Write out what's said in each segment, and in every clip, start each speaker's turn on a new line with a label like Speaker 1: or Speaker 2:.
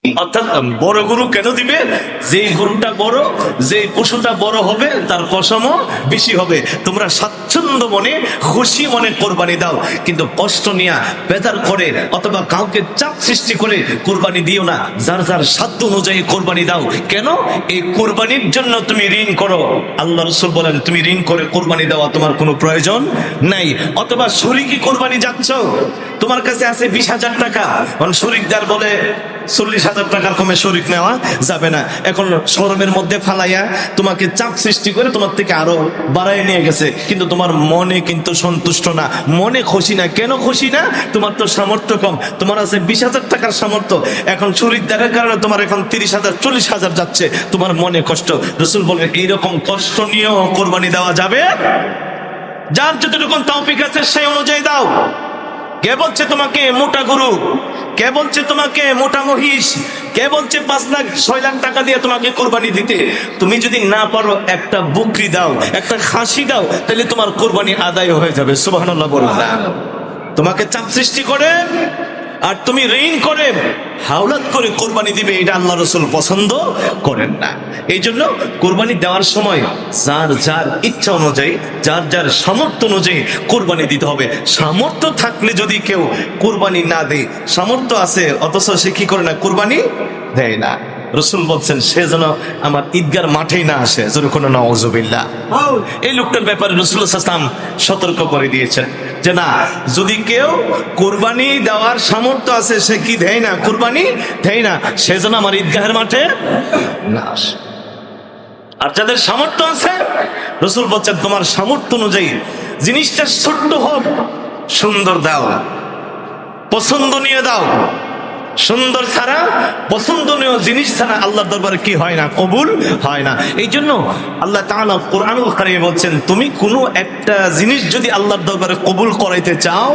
Speaker 1: অর্থাৎ বড় গরু কেন দিবে? যে গরুটা বড়, যে পশুটা বড় হবে তার কসমও বেশি হবে। তোমরা স্বাচ্ছন্দ্য মনে খুশি মনে কোরবানি দাও, কিন্তু কষ্ট নিয়ে বেজার করে অথবা কাউকে চাপ সৃষ্টি করে কোরবানি দিও না। যার যার সাধ্য অনুযায়ী কোরবানি দাও। কেন? এই কোরবানির জন্য তুমি ঋণ করো। আল্লাহ রাসূল বলেন তুমি ঋণ করে কোরবানি দেওয়া তোমার কোনো প্রয়োজন নাই। অথবা শরীকি কোরবানি যাচ্ছ, তোমার কাছে আছে 20,000 টাকা, শরীকদার বলে 40,000 টাকার কমে শরীক নেওয়া যাবে না। এখন শরমের মধ্যে ফালাইয়া তোমাকে চাপ সৃষ্টি করে তোমার থেকে আরো বাড়ায় নিয়ে গেছে, কিন্তু তোমার মনে কিন্তু সন্তুষ্ট না, মনে খুশি না। কেন খুশি না? তোমার তো সামর্থ্য কম, তোমার আছে 20,000 টাকার সামর্থ্য, এখন শরীকদারের কারণে তোমার এখন 30,000 40,000 যাচ্ছে, তোমার মনে কষ্ট। রাসূল বলেন এইরকম কষ্ট নিয়েও কোরবানি দেওয়া যাবে। যার যতটুকু তৌফিক আছে সেই অনুযায়ী দাও। কে বলছে তোমাকে মোটা গরু, কে বলছে তোমাকে মোটা মহিষ, কে বলছে 5 লাখ 6 লাখ টাকা দিয়ে তোমাকে কোরবানি দিতে? তুমি যদি না পারো একটা বকরি দাও, একটা খাসি দাও, তাহলে তোমার কোরবানি আদায় হয়ে যাবে। সুবহানাল্লাহ বলুন না। তোমাকে চাপ সৃষ্টি করে আর তুমি ঋণ করে হাওলাত করে কোরবানি দিবে, এটা আল্লাহ রাসূল পছন্দ করেন না। এই জন্য কোরবানি দেওয়ার সময় যার যার ইচ্ছা অনুযায়ী, যার যার সামর্থ্য অনুযায়ী কোরবানি দিতে হবে। সামর্থ্য থাকলে যদি কেউ কোরবানি না দেয়, সামর্থ্য আছে অথচ সে কি করে না, কোরবানি দেয় না, রাসূল বলছেন সে যেন আমার ঈদগার মাঠেই না আসে। যখন নাউযুবিল্লাহ, এই লোকটার ব্যাপারে রাসূল সাল্লাল্লাহু আলাইহি ওয়াসাল্লাম সতর্ক করে দিয়েছেন যে না, যদি কেউ কোরবানি দেওয়ার সামর্থ্য আছে সে কি দেয় না, কোরবানি দেয় না, সে যেন আমার ঈদগাহের মাঠে না আসে। আর যাদের সামর্থ্য আছে, রাসূল বলছেন তোমার সামর্থ্য অনুযায়ী জিনিসটা ছোট্ট হোক, সুন্দর দাও, পছন্দনীয় দাও। সুন্দর ছাড়া, পছন্দনীয় জিনিস ছাড়া আল্লাহর দরবারে কি হয় না, কবুল হয় না। এই জন্য আল্লাহ তাআলা কোরআনুল কারীমে বলছেন তুমি কোনো একটা জিনিস যদি আল্লাহর দরবারে কবুল করাইতে চাও,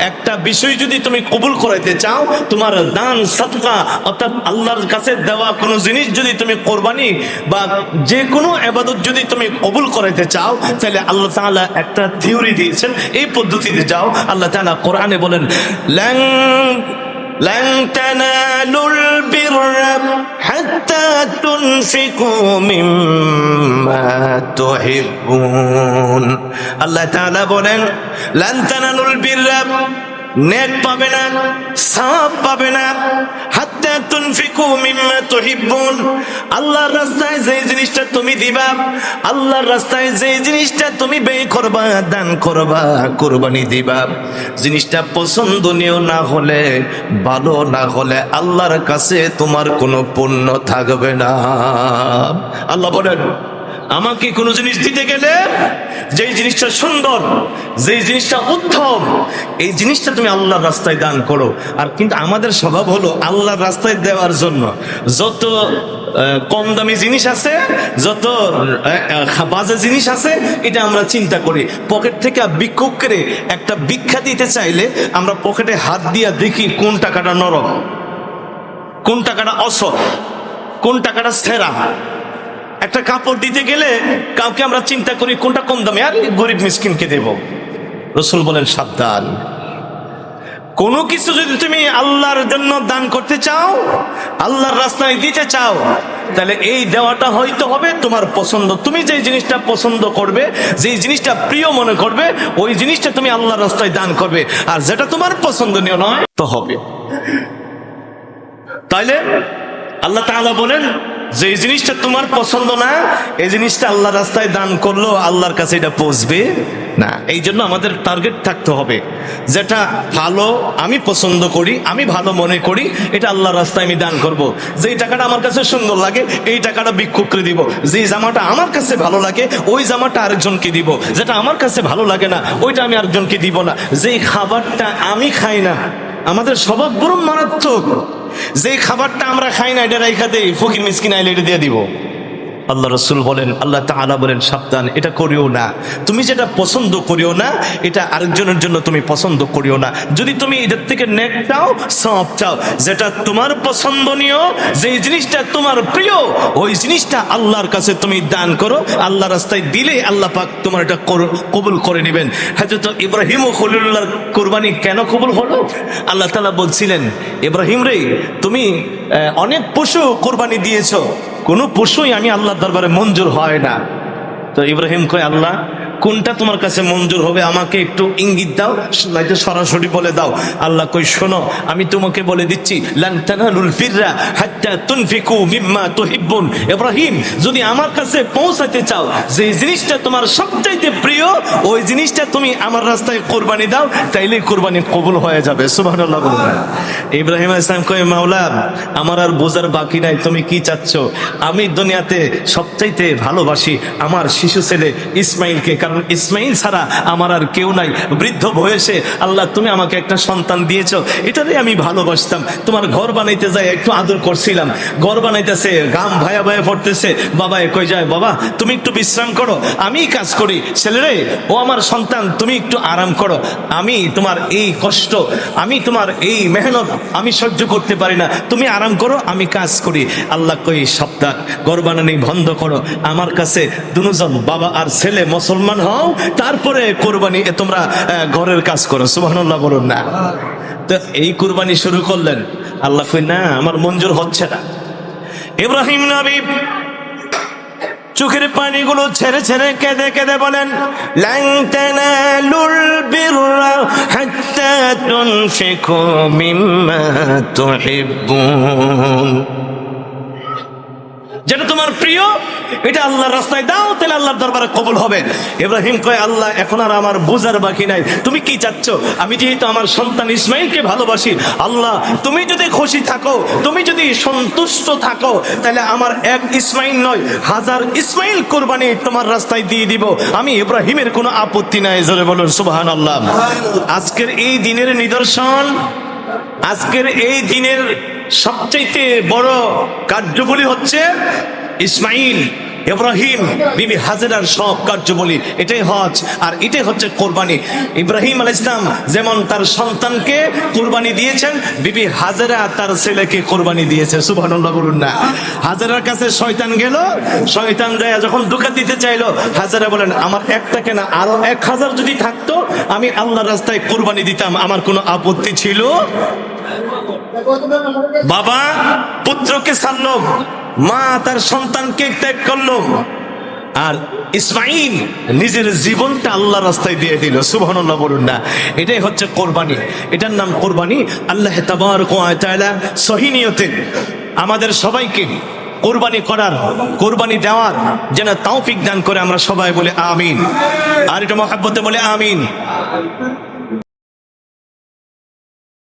Speaker 1: একটা বিষয় যদি তুমি কবুল করাইতে চাও, তোমার দান সাদকা অর্থাৎ আল্লাহর কাছে দেওয়া কোনো জিনিস যদি তুমি কোরবানি বা যে কোনো ইবাদত যদি তুমি কবুল করাইতে চাও, তাহলে আল্লাহ তাআলা একটা থিওরি দিয়েছেন, এই পদ্ধতিতে যাও। আল্লাহ তাআলা কোরআনে বলেন لن تنالوا البر حتى تنفقوا مما تحبون। আল্লাহ তাআলা বলেন لن تنالوا البر, নেক পাবে না, সওয়াব পাবে না, হাত্তা তুনফিকু মিম্মা তুহিব্বুন, আল্লাহর রাস্তায় যে জিনিসটা তুমি দিবা, আল্লাহর রাস্তায় যে জিনিসটা তুমি ব্যয় করবা, দান করবা, কুরবানি দিবা, জিনিসটা পছন্দনীয় না হলে, ভালো না হলে আল্লাহর কাছে তোমার কোনো পুণ্য থাকবে না। আল্লাহ বলেন আমাকে কোনো জিনিস দিতে গেলে যেই জিনিসটা সুন্দর, যেই জিনিসটা উত্তম, এই জিনিসটা তুমি আল্লাহর রাস্তায় দান করো। আর কিন্তু আমাদের স্বভাব হলো আল্লাহর রাস্তায় দেওয়ার জন্য যত কম দামি জিনিস আছে, যত বাজে জিনিস আছে, এটা আমরা চিন্তা করি। পকেট থেকে ভিক্ষুক করে একটা ভিক্ষা দিতে চাইলে আমরা পকেটে হাত দিয়া দেখি কোন টাকাটা নরম, কোন টাকাটা অসৎ, কোন টাকাটা ছেঁড়া। একটা কাপড় দিতে গেলে কাউকে আমরা চিন্তা করি কোনটা কম দামে, আর গরিব মিসকিনকে দেব। রাসূল বলেন সাবধান, কোনো কিছু যদি তুমি আল্লাহর জন্য দান করতে চাও, আল্লাহর রাস্তায় দিতে চাও, তাহলে এই দেওয়াটা হয়তো হবে তোমার পছন্দ। তুমি যে জিনিসটা পছন্দ করবে, যে জিনিসটা প্রিয় মনে করবে, ওই জিনিসটা তুমি আল্লাহর রাস্তায় দান করবে। আর যেটা তোমার পছন্দনীয় নয় তো হবে। তাইলে আল্লাহ তাআলা বলেন যে জিনিসটা তোমার পছন্দ না, এই জিনিসটা আল্লাহর রাস্তায় দান করলো আল্লাহর কাছে এটা পৌঁছবে না। এই জন্য আমাদের টার্গেট থাকতে হবে, যেটা ভালো, আমি পছন্দ করি, আমি ভালো মনে করি, এটা আল্লাহর রাস্তায় আমি দান করব। যেই টাকাটা আমার কাছে সুন্দর লাগে এই টাকাটা ভিক্ষুককে দিব। যেই জামাটা আমার কাছে ভালো লাগে ওই জামাটা আরেকজনকে দিব। যেটা আমার কাছে ভালো লাগে না ওইটা আমি আরেকজনকে দিব না। যেই খাবারটা আমি খাই না, আমাদের স্বভাব বরং মারাত্মক, যে খাবারটা আমরা খাই না এটা রাইখা দেই, ফকির মিসকিন আইলে এটা দিয়ে দিব। আল্লাহ রসুল বলেন, আল্লাহ তাআলা বলেন, সাবধান, এটা করিও না। তুমি যেটা পছন্দ করিও না, এটা আরেকজনের জন্য তুমি পছন্দ করিও না। যদি তুমি এটার থেকে নেক চাও, সওয়াব চাও, যেটা তোমার পছন্দনীয়, যে জিনিসটা তোমার প্রিয়, ওই জিনিসটা আল্লাহর কাছে তুমি দান করো। আল্লাহ রাস্তায় দিলে আল্লাহ পাক তোমার এটা কবুল করে নেবেন। হযরত ইব্রাহিম ও খলিলুল্লাহর কুরবানি কেন কবুল হলো? আল্লাহ তাআলা বলছিলেন, ইব্রাহিম রে, তুমি অনেক পশু কুরবানি দিয়েছো, কোনো পশুই আমি আল্লাহর দরবারে মঞ্জুর হয় না। তো ইব্রাহিম কয়, আল্লাহ কোনটা তোমার কাছে মঞ্জুর হবে আমাকে একটু ইঙ্গিত দাও, নয়তো সরাসরি বলে দাও। আল্লাহ কই, শোনো, আমি তোমাকে বলে দিচ্ছি, লান তানালুল বিররা হাত্তা তুনফিকু মিম্মা তুহিব্বুন। ইব্রাহিম, যদি আমার কাছে পৌঁছাতে চাও, যে জিনিসটা তোমার সবচাইতে প্রিয়, ওই জিনিসটা তুমি আমার রাস্তায় কুরবানি দাও, তাইলে কুরবানি কবুল হয়ে যাবে। সুবহানাল্লাহ বলবেন। ইব্রাহিম আলাইহিস সালাম কয়, মাওলা, আমার আর বোঝার বাকি নাই, তুমি কি চাচ্ছ? আমি দুনিয়াতে সবচাইতে ভালোবাসি আমার শিশু ছেলে ইসমাইলকে, কারণ ইসমাইল ছাড়া আমার আর কেউ নাই। বৃদ্ধ বয়সে আল্লাহ তুমি আমাকে একটা সন্তান দিয়েছো, এটারে আমি ভালোবাসতাম। তোমার ঘর বানাইতে যাই একটু আদর করছিলাম, ঘর বানাইতেছে, গাম ভায়া ভায়া পড়তেছে, বাবা কই যায়, বাবা তুমি একটু বিশ্রাম করো, আমি কাজ করি। ছেলেরে, ও আমার সন্তান, তুমি একটু আরাম করো, আমি তোমার এই কষ্ট, আমি তোমার এই মেহনত আমি সহ্য করতে পারি না, তুমি আরাম করো, আমি কাজ করি। আল্লাহ কই, সাবধান, ঘর বানানি বন্ধ করো, আমার কাছে দুজন বাবা আর ছেলে মুসলমান হও, তারপরে কুরবানি তোমরা ঘরের কাজ করো। সুবহানাল্লাহ বলুন না। তো এই কুরবানি শুরু করলেন। আল্লাহ কই, না, আমার মঞ্জুর হচ্ছে না। ইব্রাহিম নবী চোখের পানিগুলো ছেড়ে ছেড়ে কেঁদে কেঁদে বলেন, লান তানালুল বিররা হাত্তা তুনফিকু মিম্মা তুহিব্বুন। যেটা তোমার প্রিয়, এটা আল্লাহর রাস্তায় দাও, তাহলে আল্লাহর দরবারে কবুল হবে। ইব্রাহিম কয়, আল্লাহ এখন আর আমার বোঝার বাকি নাই, তুমি কি চাচ্ছ? আমি যেহেতু আমার সন্তান ইসমাইলকে ভালোবাসি, আল্লাহ তুমি যদি খুশি থাকো, তুমি যদি সন্তুষ্ট থাকো, তাহলে আমার এক ইসমাইল নয়, 1000 ইসমাইল কুরবানি তোমার রাস্তায় দিয়ে দিব, আমি ইব্রাহিমের কোনো আপত্তি নাই। জোরে বলুন সুবহানাল্লাহ। আজকের এই দিনের নিদর্শন, আজকের এই দিনের সবচেয়ে বড় কার্যবলী হচ্ছে ইসমাইল, ইব্রাহিম, বিবি হাজেরার সব কার্যবলী, এটাই হজ আর এটাই হচ্ছে কোরবানি। ইব্রাহিম আলাইহিস সালাম যেমন তার সন্তানকে কোরবানি দিয়েছেন, বিবি হাজেরা তার ছেলেকে কোরবানি দিয়েছে। সুবহানাল্লাহ বলুন না। হাজেরার কাছে শয়তান গেল, শয়তান যায় যখন ধোঁকা দিতে চাইলো, হাজেরা বলেন, আমার একটা কেনা আরো 1000 যদি থাকতো, আমি আল্লাহর রাস্তায় কোরবানি দিতাম, আমার কোনো আপত্তি ছিল। বাবা পুত্রকে ছাড়লো, মা তার সন্তানকে ত্যাগ করলো, আর ইসমাইল নিজের জীবনটা আল্লাহর রাস্তায় দিয়ে দিল। সুবহানাল্লাহ বলুন না। এটাই হচ্ছে কোরবানি, এটার নাম কোরবানি। আল্লাহ তাবারক ওয়া তাআলা সহিহ নিয়তে আমাদের সবাইকে কোরবানি করার, কোরবানি দেওয়ার যেন তৌফিক দান করে। আমরা সবাই বলে আমিন, আর এটা মহব্বতে বলে আমিন।